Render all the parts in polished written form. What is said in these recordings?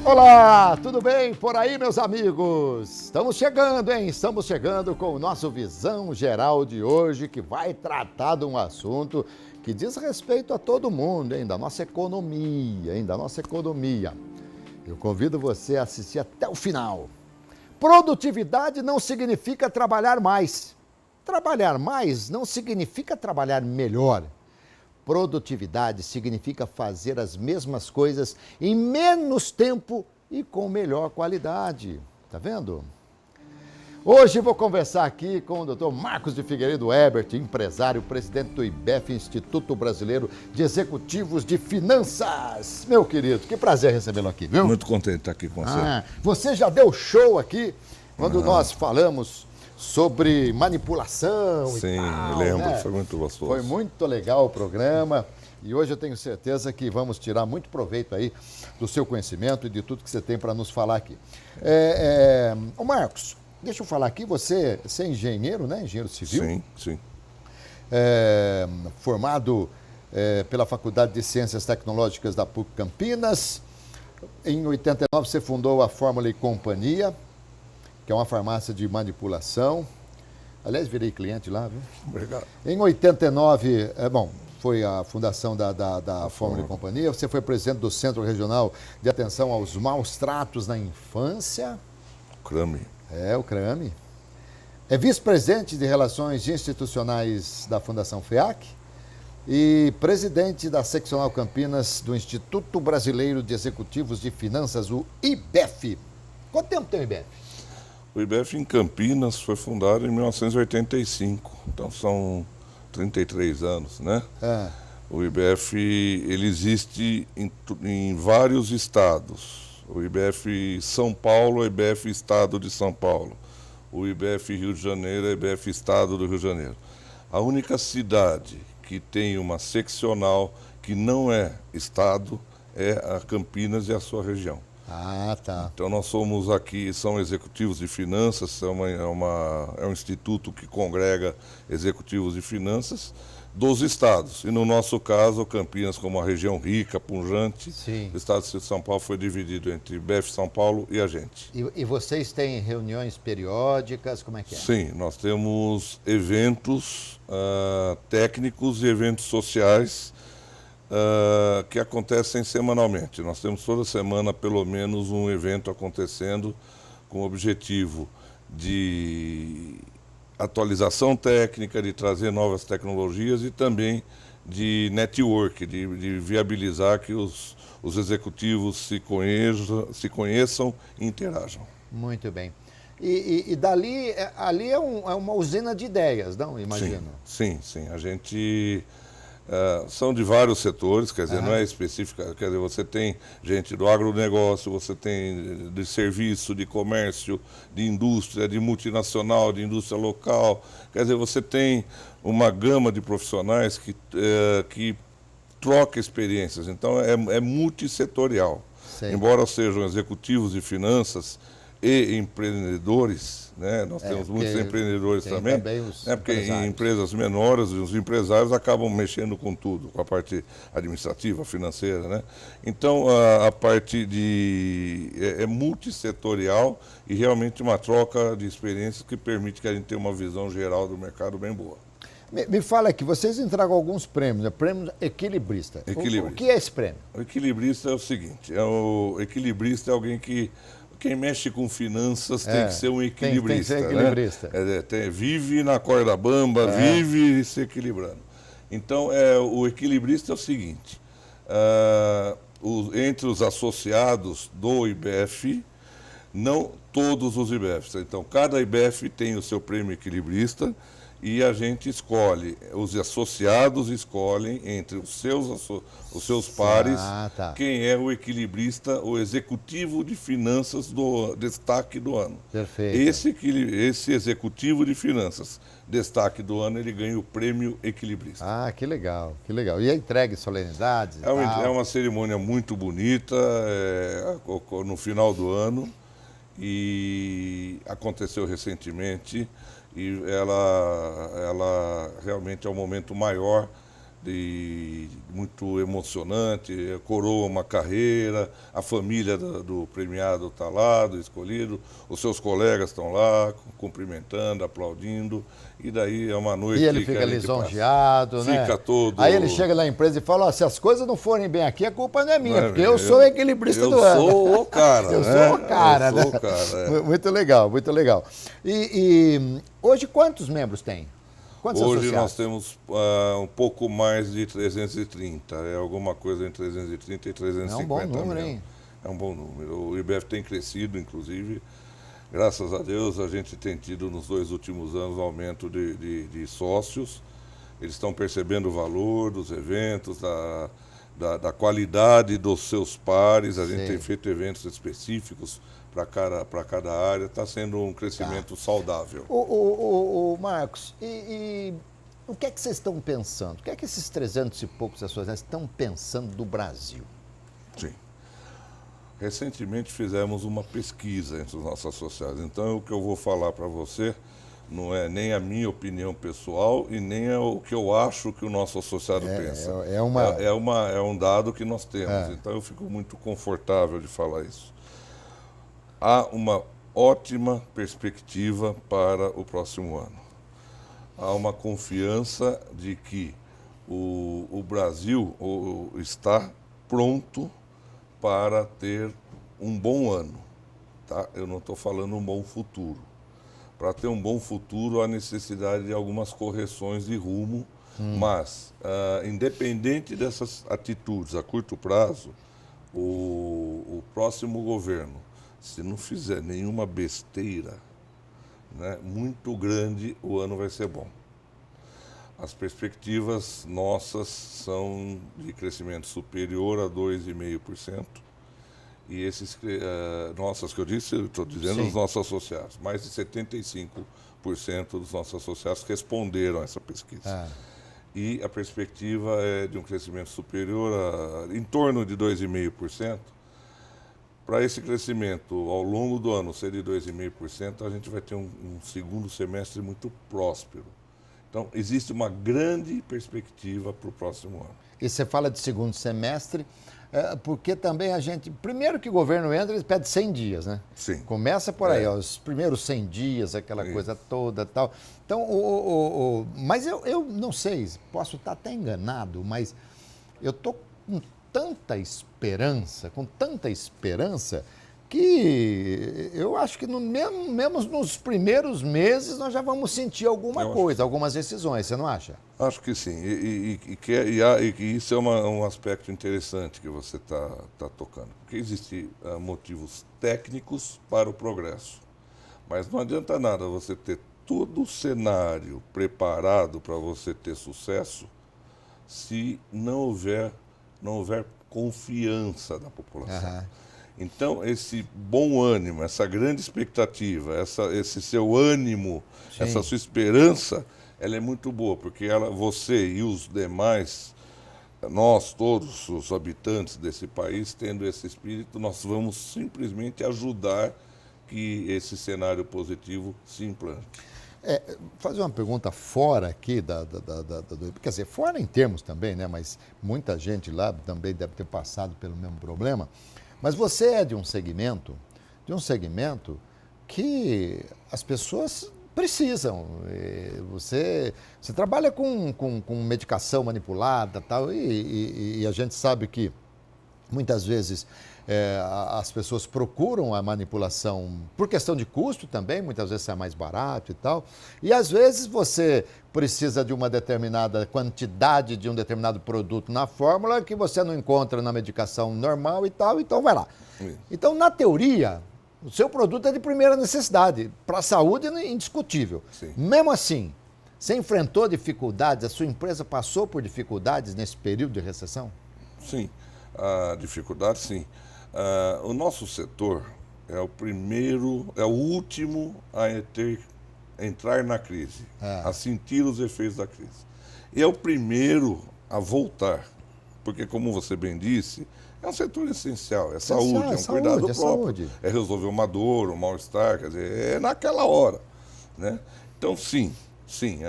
Olá, tudo bem por aí, meus amigos? Estamos chegando, hein? Estamos chegando com o nosso Visão Geral de hoje, que vai tratar de um assunto que diz respeito a todo mundo, hein? Da nossa economia, hein? Da nossa economia. Eu convido você a assistir até o final. Produtividade não significa trabalhar mais. Trabalhar mais não significa trabalhar melhor. Produtividade significa fazer as mesmas coisas em menos tempo e com melhor qualidade. Tá vendo? Hoje vou conversar aqui com o Dr. Marcos de Figueiredo Ebert, empresário, presidente do IBEF, Instituto Brasileiro de Executivos de Finanças. Meu querido, que prazer recebê-lo aqui, viu? Muito contente de estar aqui com você. Você já deu show aqui quando nós falamos sobre manipulação e tal. Sim, me lembro, né? foi muito gostoso. Foi muito legal o programa e hoje eu tenho certeza que vamos tirar muito proveito aí do seu conhecimento e de tudo que você tem para nos falar aqui. Ô Marcos, deixa eu falar aqui, você é engenheiro, né? Engenheiro civil? Sim, sim. Formado pela Faculdade de Ciências Tecnológicas da PUC Campinas. Em 89 você fundou a Fórmula e Companhia, que é uma farmácia de manipulação. Aliás, virei cliente lá, viu? Obrigado. Em 89, foi a fundação da Fórmula e Companhia. Você foi presidente do Centro Regional de Atenção aos Maus Tratos na Infância. CRAME. O CRAME. É vice-presidente de Relações Institucionais da Fundação FEAC e presidente da Seccional Campinas do Instituto Brasileiro de Executivos de Finanças, o IBEF. Quanto tempo tem o IBEF? O IBEF em Campinas foi fundado em 1985, então são 33 anos, né? O IBEF, ele existe em vários estados. O IBEF São Paulo, o IBEF Estado de São Paulo. O IBEF Rio de Janeiro, o IBEF Estado do Rio de Janeiro. A única cidade que tem uma seccional que não é estado é a Campinas e a sua região. Ah, tá. Então nós somos aqui, são executivos de finanças, é um instituto que congrega executivos de finanças dos estados. E no nosso caso, Campinas, como uma região rica, pujante, Sim. o estado de São Paulo foi dividido entre IBEF São Paulo e a gente. E vocês têm reuniões periódicas, como é que é? Sim, nós temos eventos técnicos e eventos sociais que acontecem semanalmente. Nós temos toda semana pelo menos um evento acontecendo com o objetivo de atualização técnica, de trazer novas tecnologias e também de network, de viabilizar que os executivos se conheçam e interajam. Muito bem. E dali, ali é uma usina de ideias, não? Imagino. Sim. A gente... são de vários setores, quer dizer, não é específica, quer dizer, você tem gente do agronegócio, você tem de serviço, de comércio, de indústria, de multinacional, de indústria local, quer dizer, você tem uma gama de profissionais que troca experiências, então é multissetorial. Sei. Embora sejam executivos de finanças e empreendedores, né? Nós temos muitos empreendedores também, porque em empresas menores os empresários acabam mexendo com tudo, com a parte administrativa, financeira, né? Então a parte é multissetorial e realmente uma troca de experiências que permite que a gente tenha uma visão geral do mercado bem boa. Me fala aqui, vocês entregam alguns prêmios, né? Prêmio equilibrista. O que é esse prêmio? O equilibrista é o seguinte, o equilibrista é alguém que quem mexe com finanças tem que ser um equilibrista. Tem que ser equilibrista. Né? Vive na corda bamba, vive se equilibrando. Então, o equilibrista é o seguinte, entre os associados do IBEF, não todos os IBEFs. Então, cada IBEF tem o seu prêmio equilibrista e a gente escolhe, os associados escolhem entre os seus pares quem é o equilibrista, o executivo de finanças do destaque do ano. Perfeito. Esse executivo de finanças destaque do ano, ele ganha o prêmio equilibrista. Ah, que legal, que legal. E a entrega em solenidades? É uma cerimônia muito bonita, no final do ano, e aconteceu recentemente. E ela realmente é o momento maior muito emocionante, coroa uma carreira, a família do premiado está lá, do escolhido, os seus colegas estão lá cumprimentando, aplaudindo, e daí é uma noite e ele fica lisonjeado, né? Fica todo... Aí ele chega na empresa e fala, se as coisas não forem bem aqui, a culpa não é minha, porque eu sou o equilibrista do ano. Eu sou o cara, eu né? sou o cara, eu né? sou o cara, Muito legal, muito legal. E hoje quantos membros tem? Quantos Hoje associados? nós temos um pouco mais de 330, é alguma coisa entre 330 e 350 É um bom número, mil. hein? É um bom número. O IBF tem crescido, inclusive, graças a Deus, a gente tem tido nos 2 últimos anos aumento de sócios. Eles estão percebendo o valor dos eventos, da qualidade dos seus pares. A gente tem feito eventos específicos para cada área, está sendo um crescimento saudável. O Marcos, e o que é que vocês estão pensando? O que é que esses 300 e poucos associados estão pensando do Brasil? Sim. Recentemente fizemos uma pesquisa entre os nossos associados, então o que eu vou falar para você não é nem a minha opinião pessoal e nem é o que eu acho que o nosso associado pensa. É um dado que nós temos, então eu fico muito confortável de falar isso. Há uma ótima perspectiva para o próximo ano. Há uma confiança de que o Brasil está pronto para ter um bom ano. Tá? Eu não estou falando um bom futuro. Para ter um bom futuro, há necessidade de algumas correções de rumo, mas, independente dessas atitudes a curto prazo, o próximo governo, se não fizer nenhuma besteira, né, muito grande, o ano vai ser bom. As perspectivas nossas são de crescimento superior a 2,5%. E esses nossas que eu disse, eu estou dizendo os nossos associados, mais de 75% dos nossos associados responderam a essa pesquisa. E a perspectiva é de um crescimento superior em torno de 2,5%. Para esse crescimento, ao longo do ano, ser de 2,5%, a gente vai ter um segundo semestre muito próspero. Então, existe uma grande perspectiva para o próximo ano. E você fala de segundo semestre, porque também a gente... Primeiro que o governo entra, ele pede 100 dias, né? Sim. Começa por aí, os primeiros 100 dias, aquela coisa toda e tal. Então, mas eu não sei, posso estar até enganado, mas eu estou com tanta esperança, que eu acho que mesmo nos primeiros meses nós já vamos sentir alguma coisa, algumas decisões, você não acha? Acho que sim, e isso é um aspecto interessante que você está tocando, porque existem motivos técnicos para o progresso, mas não adianta nada você ter todo o cenário preparado para você ter sucesso se não houver confiança da população. Então, esse bom ânimo, essa grande expectativa, esse seu ânimo, essa sua esperança, ela é muito boa, porque você e os demais, nós todos os habitantes desse país, tendo esse espírito, nós vamos simplesmente ajudar que esse cenário positivo se implante. Fazer uma pergunta fora aqui, quer dizer, fora em termos também, né? Mas muita gente lá também deve ter passado pelo mesmo problema. Mas você é de um segmento que as pessoas precisam. Você trabalha com medicação manipulada tal, e a gente sabe que muitas vezes as pessoas procuram a manipulação por questão de custo também, muitas vezes é mais barato e tal. E às vezes você precisa de uma determinada quantidade de um determinado produto na fórmula que você não encontra na medicação normal e tal, então vai lá. Então, na teoria, o seu produto é de primeira necessidade, para a saúde é indiscutível. Sim. Mesmo assim, você enfrentou dificuldades, a sua empresa passou por dificuldades nesse período de recessão? Sim, a dificuldade sim. O nosso setor é o último a entrar na crise, a sentir os efeitos da crise. E é o primeiro a voltar, porque, como você bem disse, é um setor essencial, é saúde, é um cuidado próprio, saúde. É resolver uma dor, um mal-estar, quer dizer, é naquela hora, né? Então, sim,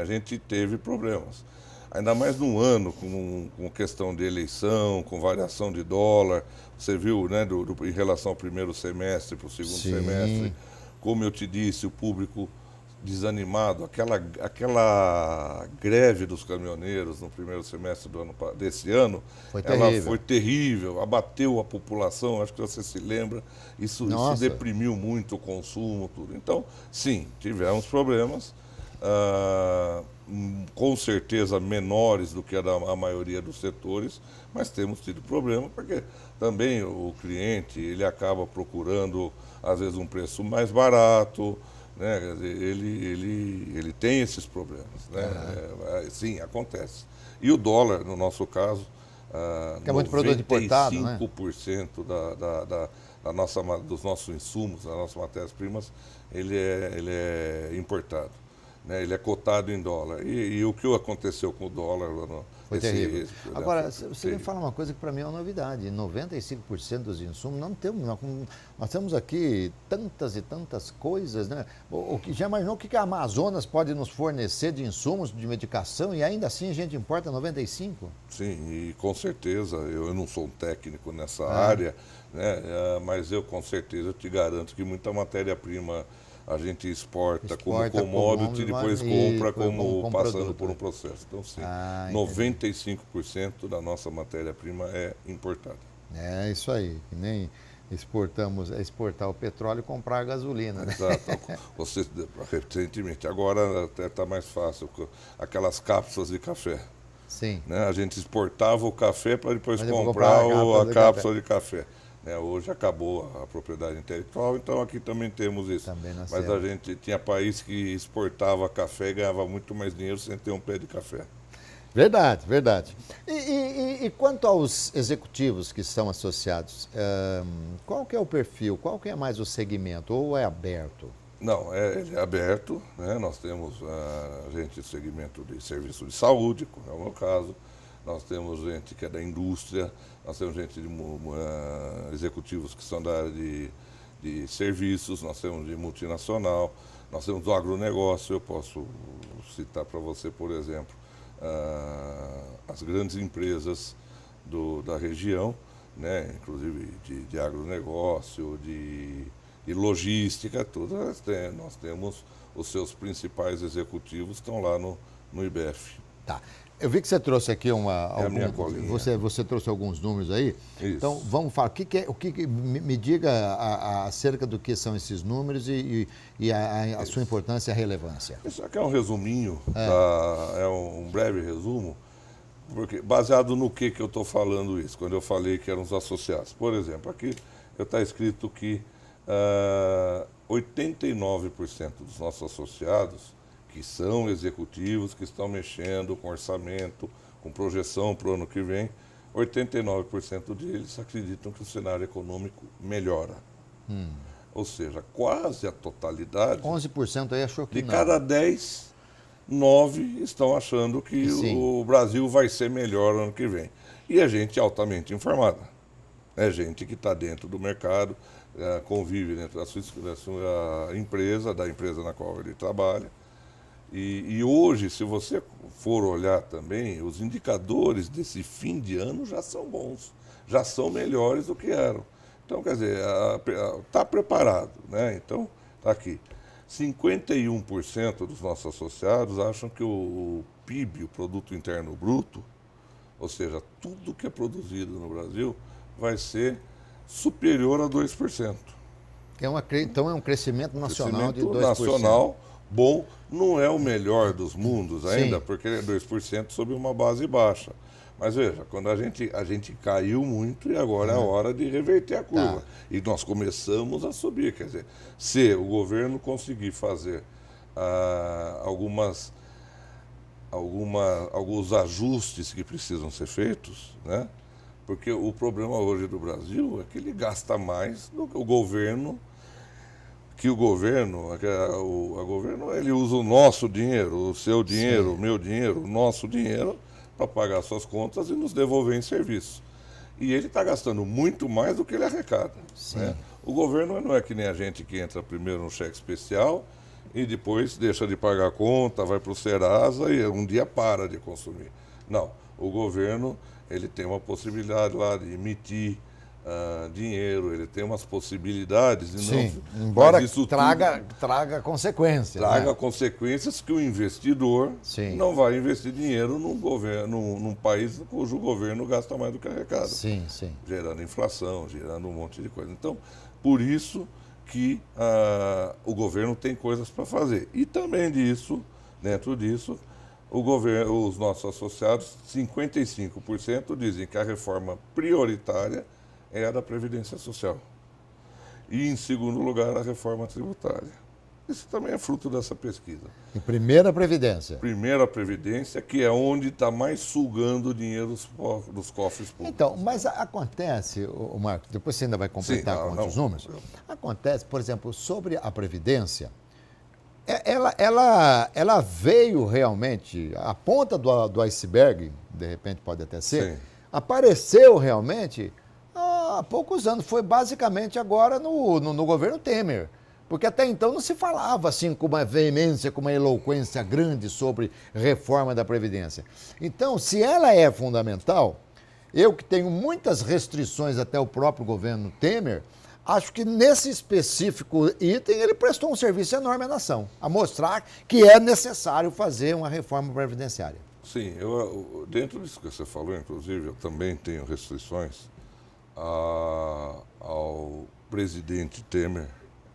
a gente teve problemas. ainda mais num ano com questão de eleição, com variação de dólar. Você viu, né, em relação ao primeiro semestre para o segundo semestre, como eu te disse, o público desanimado, aquela greve dos caminhoneiros no primeiro semestre desse ano, ela foi terrível, abateu a população, acho que você se lembra, isso deprimiu muito o consumo, tudo. Então, sim, tivemos problemas, com certeza menores do que a maioria dos setores, mas temos tido problema porque também o cliente ele acaba procurando, às vezes, um preço mais barato, né? Quer dizer, ele tem esses problemas, né? Sim, acontece. E o dólar, no nosso caso, que é muito produto importado, né? 95% dos nossos insumos, das nossas matérias-primas, ele é importado, né? Ele é cotado em dólar. E o que aconteceu com o dólar lá no... Foi terrível. Agora, você me fala uma coisa que para mim é uma novidade. 95% dos insumos, nós temos aqui tantas e tantas coisas, né? Já imaginou o que a Amazonas pode nos fornecer de insumos, de medicação, e ainda assim a gente importa 95%? Sim, e com certeza, eu não sou um técnico nessa área, né? Mas eu com certeza te garanto que muita matéria-prima a gente exporta como commodity e depois compra como passando produto, por um processo. Então, sim, 95% da nossa matéria-prima é importada. É isso aí, que nem exportar o petróleo e comprar a gasolina, né? Exato. Você, recentemente, agora até está mais fácil, aquelas cápsulas de café. Sim. Né? A gente exportava o café para depois comprar a cápsula de café. Hoje acabou a propriedade intelectual, então aqui também temos isso. Mas a gente tinha país que exportava café e ganhava muito mais dinheiro sem ter um pé de café. Verdade, verdade. E quanto aos executivos que são associados, qual que é o perfil, qual que é mais o segmento, ou é aberto? Não, ele é aberto, né? Nós temos gente do segmento de serviço de saúde, como é o meu caso. Nós temos gente que é da indústria, nós temos gente de executivos que são da área de serviços, nós temos de multinacional, nós temos do agronegócio. Eu posso citar para você, por exemplo, as grandes empresas da região, né? Inclusive de agronegócio, de logística, tudo. Nós temos os seus principais executivos, estão lá no IBF. Tá. Eu vi que você trouxe aqui a minha colinha. Você trouxe alguns números aí. Isso. Então, vamos falar. Me diga acerca do que são esses números e a sua importância e a relevância. Isso aqui é um resuminho, é um breve resumo, porque baseado no que eu estou falando isso, quando eu falei que eram os associados. Por exemplo, aqui está escrito que 89% dos nossos associados, que são executivos, que estão mexendo com orçamento, com projeção para o ano que vem, 89% deles acreditam que o cenário econômico melhora. Ou seja, quase a totalidade... 11% aí achou que de cada 10, 9 estão achando que o Brasil vai ser melhor no ano que vem. E é gente altamente informada. É gente que está dentro do mercado, convive dentro da sua empresa, da empresa na qual ele trabalha. E hoje, se você for olhar também, os indicadores desse fim de ano já são bons, já são melhores do que eram. Então, quer dizer, está preparado, né? Então, está aqui. 51% dos nossos associados acham que o PIB, o Produto Interno Bruto, ou seja, tudo que é produzido no Brasil, vai ser superior a 2%. Então é um crescimento nacional de 2%. Nacional bom, não é o melhor dos mundos ainda, porque ele é 2% sob uma base baixa. Mas veja, quando a gente caiu muito e agora é a hora de reverter a curva. E nós começamos a subir. Quer dizer, se o governo conseguir fazer alguns ajustes que precisam ser feitos, né? Porque o problema hoje do Brasil é que ele gasta mais do que o governo, o governo ele usa o nosso dinheiro, o seu dinheiro, o meu dinheiro, o nosso dinheiro para pagar suas contas e nos devolver em serviço. E ele está gastando muito mais do que ele arrecada. Né? O governo não é que nem a gente que entra primeiro no cheque especial e depois deixa de pagar a conta, vai para o Serasa e um dia para de consumir. Não, o governo ele tem uma possibilidade lá de emitir dinheiro, ele tem umas possibilidades. E Sim, não, embora isso traga consequências. traga né? consequências que o investidor Sim. não vai investir dinheiro num país cujo governo gasta mais do que arrecada. Sim, sim. Gerando inflação, gerando um monte de coisa. Então, por isso que o governo tem coisas para fazer. E também dentro disso, os nossos associados, 55% dizem que a reforma prioritária é a da Previdência Social. E, em segundo lugar, a reforma tributária. Isso também é fruto dessa pesquisa. E primeira Previdência. Primeira Previdência, que é onde está mais sugando o dinheiro dos cofres públicos. Então, mas acontece, Marcos, depois você ainda vai completar com outros números. Acontece, por exemplo, sobre a Previdência, ela veio realmente, a ponta do iceberg, de repente pode até ser, Sim. apareceu realmente há poucos anos. Foi basicamente agora no governo Temer. Porque até então não se falava assim com uma veemência, com uma eloquência grande sobre reforma da Previdência. Então, se ela é fundamental, eu que tenho muitas restrições até o próprio governo Temer, acho que nesse específico item ele prestou um serviço enorme à nação, a mostrar que é necessário fazer uma reforma previdenciária. Sim, dentro disso que você falou, inclusive, eu também tenho restrições ao presidente Temer,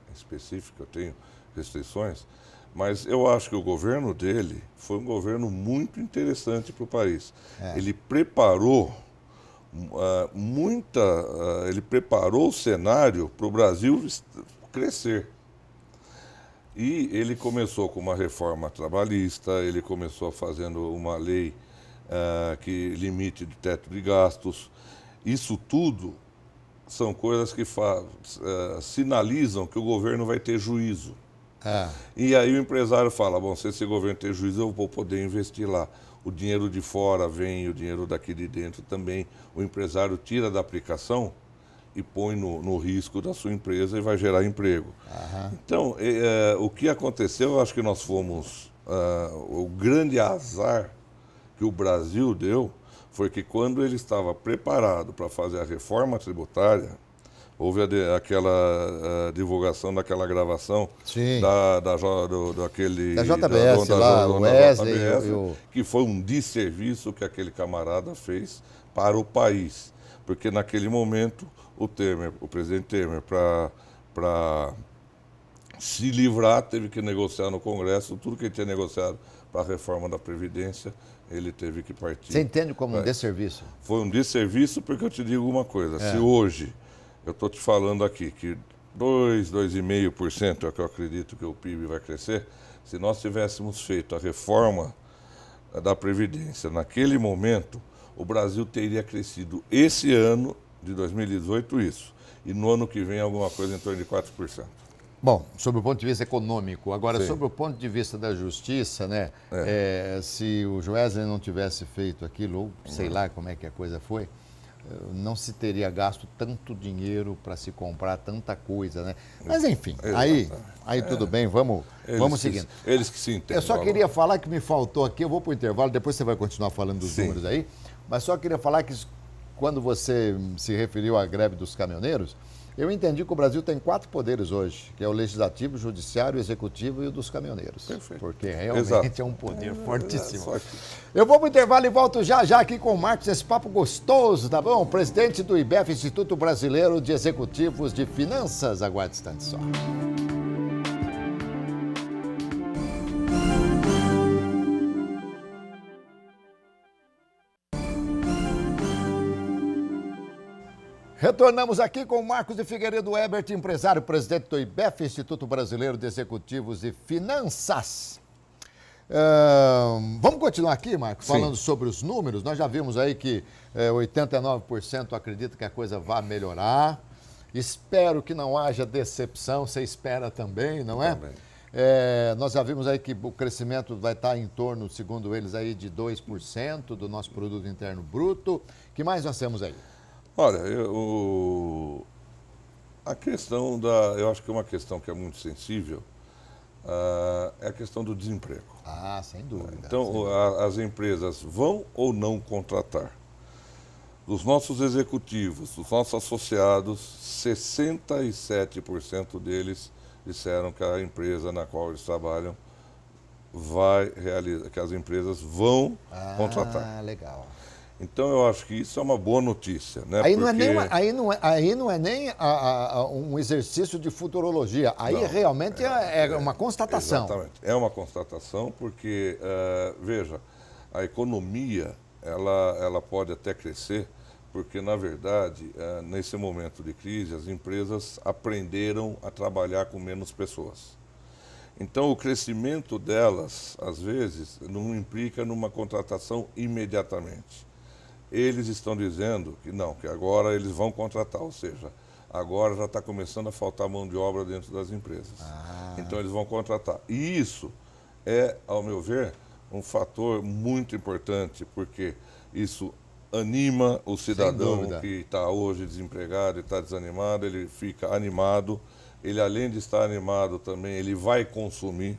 em específico, eu tenho restrições, mas eu acho que o governo dele foi um governo muito interessante para o país. Ele preparou ele preparou o cenário para o Brasil crescer. E ele começou com uma reforma trabalhista, ele começou fazendo uma lei que limite de teto de gastos. Isso tudo são coisas que sinalizam que o governo vai ter juízo. E aí o empresário fala, bom, se esse governo ter juízo, eu vou poder investir lá. O dinheiro de fora vem, o dinheiro daqui de dentro também. O empresário tira da aplicação e põe no risco da sua empresa e vai gerar emprego. Então, o que aconteceu, eu acho que nós fomos... o grande azar que o Brasil deu foi que quando ele estava preparado para fazer a reforma tributária, houve aquela divulgação daquela gravação daquele... Da JBS lá, o Wesley que foi um desserviço que aquele camarada fez para o país. Porque naquele momento o presidente Temer, para se livrar, teve que negociar no Congresso tudo que ele tinha negociado para a reforma da Previdência, ele teve que partir. Você entende como um desserviço? Foi um desserviço porque eu te digo uma coisa, se hoje, eu estou te falando aqui que 2,5% é o que eu acredito que o PIB vai crescer, se nós tivéssemos feito a reforma da Previdência naquele momento, o Brasil teria crescido esse ano de 2018 isso, e no ano que vem alguma coisa em torno de 4%. Bom, sobre o ponto de vista econômico. Agora, Sim. sobre o ponto de vista da justiça, né? Se o Wesley não tivesse feito aquilo, ou sei lá como é que a coisa foi, não se teria gasto tanto dinheiro para se comprar tanta coisa, né? Mas enfim, aí tudo bem, vamos seguindo. Eles que se entendem. Eu só queria falar que me faltou aqui, eu vou para o intervalo, depois você vai continuar falando dos números aí, mas só queria falar que quando você se referiu à greve dos caminhoneiros, eu entendi que o Brasil tem 4 poderes hoje, que é o legislativo, o judiciário, o executivo e o dos caminhoneiros. Perfeito. Porque realmente é um poder fortíssimo. Forte. Eu vou para o intervalo e volto já aqui com o Marcos, esse papo gostoso, tá bom? Presidente do IBEF, Instituto Brasileiro de Executivos de Finanças. Aguarde um instante só. Retornamos aqui com o Marcos de Figueiredo Ebert, empresário, presidente do IBEF, Instituto Brasileiro de Executivos e Finanças. Vamos continuar aqui, Marcos, falando sobre os números. Nós já vimos aí que 89% acredita que a coisa vai melhorar. Espero que não haja decepção, você espera também, não é? Também. Nós já vimos aí que o crescimento vai estar em torno, segundo eles, aí de 2% do nosso produto interno bruto. O que mais nós temos aí? Olha, a questão eu acho que é uma questão que é muito sensível, é a questão do desemprego. Ah, sem dúvida. Então, sem dúvida. as empresas vão ou não contratar? Dos nossos executivos, dos nossos associados, 67% deles disseram que a empresa na qual eles trabalham vai realizar, que as empresas vão contratar. Ah, legal. Então eu acho que isso é uma boa notícia, né? Aí, Porque... aí não é nem um exercício de futurologia, aí Não, realmente é uma constatação. Exatamente. É uma constatação porque, veja, a economia ela pode até crescer, porque, na verdade, nesse momento de crise, as empresas aprenderam a trabalhar com menos pessoas. Então, o crescimento delas, às vezes, não implica numa contratação imediatamente. Eles estão dizendo que não, que agora eles vão contratar, ou seja, agora já está começando a faltar mão de obra dentro das empresas. Então, eles vão contratar. E isso é, ao meu ver, um fator muito importante, porque isso anima o cidadão que está hoje desempregado e está desanimado, ele fica animado. Ele, além de estar animado também, ele vai consumir.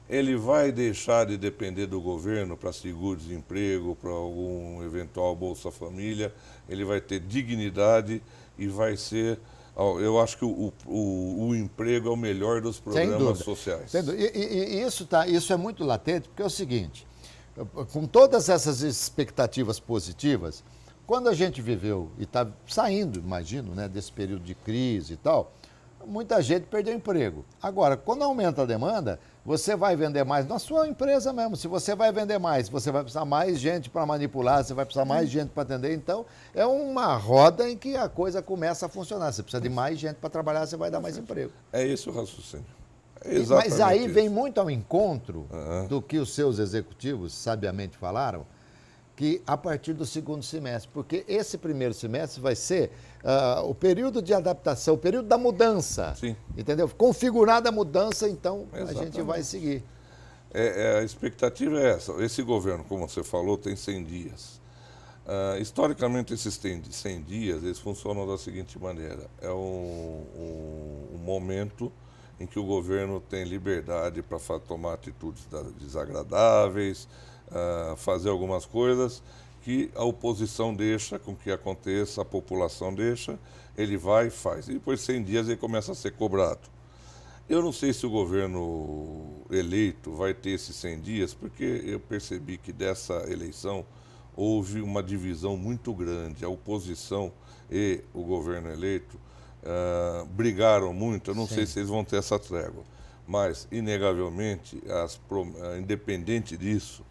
Ele vai deixar de depender do governo para seguro-desemprego, para algum eventual Bolsa Família. Ele vai ter dignidade e vai ser... Eu acho que o emprego é o melhor dos programas sociais. Sem dúvida. E isso é muito latente, porque é o seguinte, com todas essas expectativas positivas, quando a gente viveu e está saindo, imagino, né, desse período de crise e tal, muita gente perdeu emprego. Agora, quando aumenta a demanda, você vai vender mais na sua empresa mesmo. Se você vai vender mais, você vai precisar mais gente para manipular, você vai precisar mais gente para atender. Então, é uma roda em que a coisa começa a funcionar. Você precisa de mais gente para trabalhar, você vai dar mais emprego. É esse o raciocínio. Mas aí vem muito ao encontro do que os seus executivos sabiamente falaram, que a partir do segundo semestre, porque esse primeiro semestre vai ser o período de adaptação, o período da mudança. Sim. Entendeu? Configurada a mudança, então a gente vai seguir. A expectativa é essa. Esse governo, como você falou, tem 100 dias. Historicamente, esses 100 dias, eles funcionam da seguinte maneira. É um momento em que o governo tem liberdade para tomar atitudes desagradáveis, fazer algumas coisas que a oposição deixa com que aconteça, a população deixa, ele vai e faz. E depois de 100 dias ele começa a ser cobrado. Eu não sei se o governo eleito vai ter esses 100 dias, porque eu percebi que dessa eleição houve uma divisão muito grande. A oposição e o governo eleito brigaram muito. Eu não sei se eles vão ter essa trégua. Mas, inegavelmente, independente disso,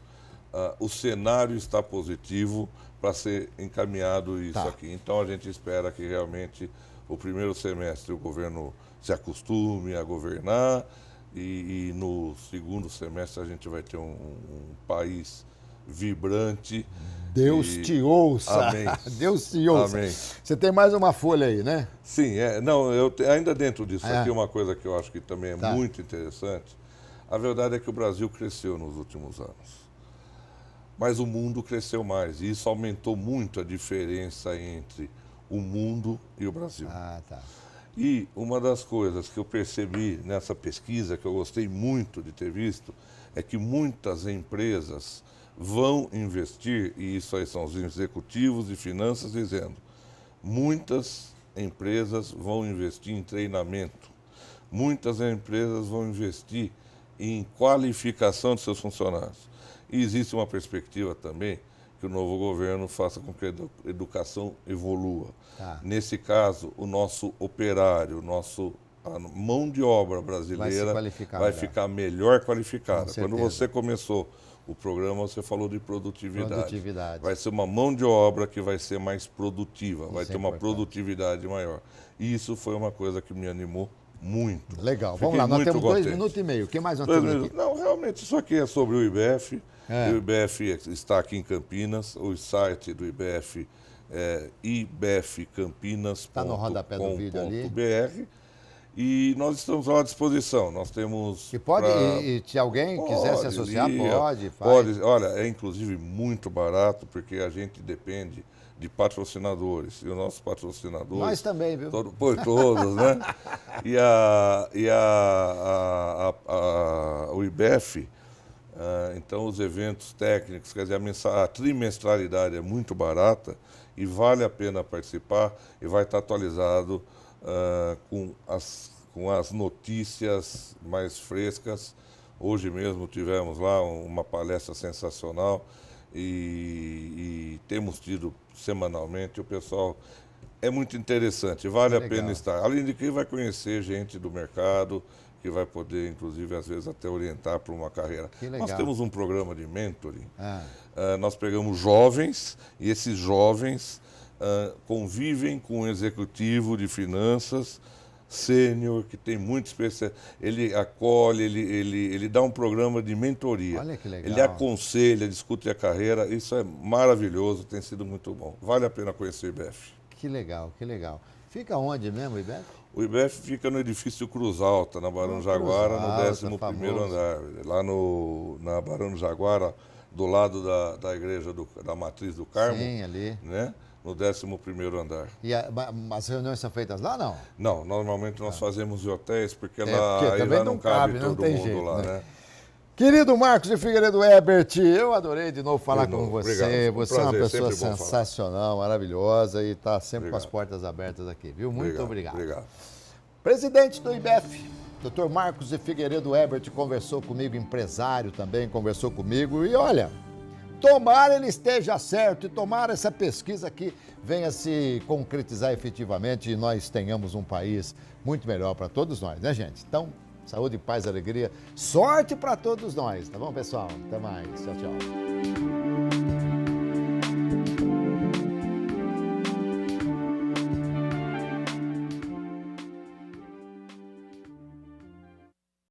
o cenário está positivo para ser encaminhado isso aqui. Então, a gente espera que realmente o primeiro semestre o governo se acostume a governar e no segundo semestre a gente vai ter um país vibrante. Deus te ouça. Amém. Deus te ouça. Amém. Você tem mais uma folha aí, né? Sim, não, ainda dentro disso aqui, uma coisa que eu acho que também é muito interessante. A verdade é que o Brasil cresceu nos últimos anos. Mas o mundo cresceu mais. E isso aumentou muito a diferença entre o mundo e o Brasil. E uma das coisas que eu percebi nessa pesquisa, que eu gostei muito de ter visto, é que muitas empresas vão investir, e isso aí são os executivos de finanças dizendo, muitas empresas vão investir em treinamento, muitas empresas vão investir em qualificação de seus funcionários. E existe uma perspectiva também que o novo governo faça com que a educação evolua. Nesse caso, o nosso operário, a mão de obra brasileira vai ficar melhor qualificada. Quando você começou o programa, você falou de produtividade. Vai ser uma mão de obra que vai ser mais produtiva, vai ter uma produtividade maior. E isso foi uma coisa que me animou muito. Legal. Vamos lá, nós temos 2 minutos e meio. O que mais nós temos aqui? Não, realmente, isso aqui é sobre o IBF. O IBF está aqui em Campinas. O site do IBF é ibfcampinas.com.br. Está no rodapé do vídeo ali. E nós estamos à disposição. Nós temos... E pode, se alguém quiser se associar, pode. Pode. Olha, é inclusive muito barato, porque a gente depende de patrocinadores. E os nossos patrocinadores... Nós também, viu? Todos, né? O IBEF, então os eventos técnicos, quer dizer, a trimestralidade é muito barata e vale a pena participar e vai estar atualizado com as notícias mais frescas. Hoje mesmo tivemos lá uma palestra sensacional e temos tido semanalmente. O pessoal é muito interessante, vale a pena estar. Além de que vai conhecer gente do mercado, que vai poder, inclusive, às vezes até orientar para uma carreira. Nós temos um programa de mentoring. Nós pegamos jovens e esses jovens convivem com um executivo de finanças sênior, que tem muita especialidade. Ele acolhe, ele dá um programa de mentoria. Olha que legal. Ele aconselha, discute a carreira. Isso é maravilhoso, tem sido muito bom. Vale a pena conhecer o IBEF. Que legal, que legal. Fica onde mesmo o IBEF? O IBEF fica no edifício Cruz Alta, na Barão Jaguara, no 11º andar. Lá na Barão Jaguara, do lado da igreja da Matriz do Carmo. Sim, ali. Né? No 11º andar. E as reuniões são feitas lá, não? Não, normalmente nós fazemos em hotéis, porque porque lá não cabe todo tem mundo jeito, lá, né? Querido Marcos de Figueiredo Herbert, eu adorei de novo falar com você. Obrigado. Você é uma pessoa sensacional, maravilhosa e está sempre com as portas abertas aqui, viu? Muito obrigado. Obrigado. Presidente do IBEF, Dr. Marcos de Figueiredo Herbert, conversou comigo, empresário também, conversou comigo e olha, tomara ele esteja certo e tomara essa pesquisa aqui venha se concretizar efetivamente e nós tenhamos um país muito melhor para todos nós, né, gente? Então, saúde, paz, alegria, sorte para todos nós, tá bom, pessoal? Até mais, tchau, tchau.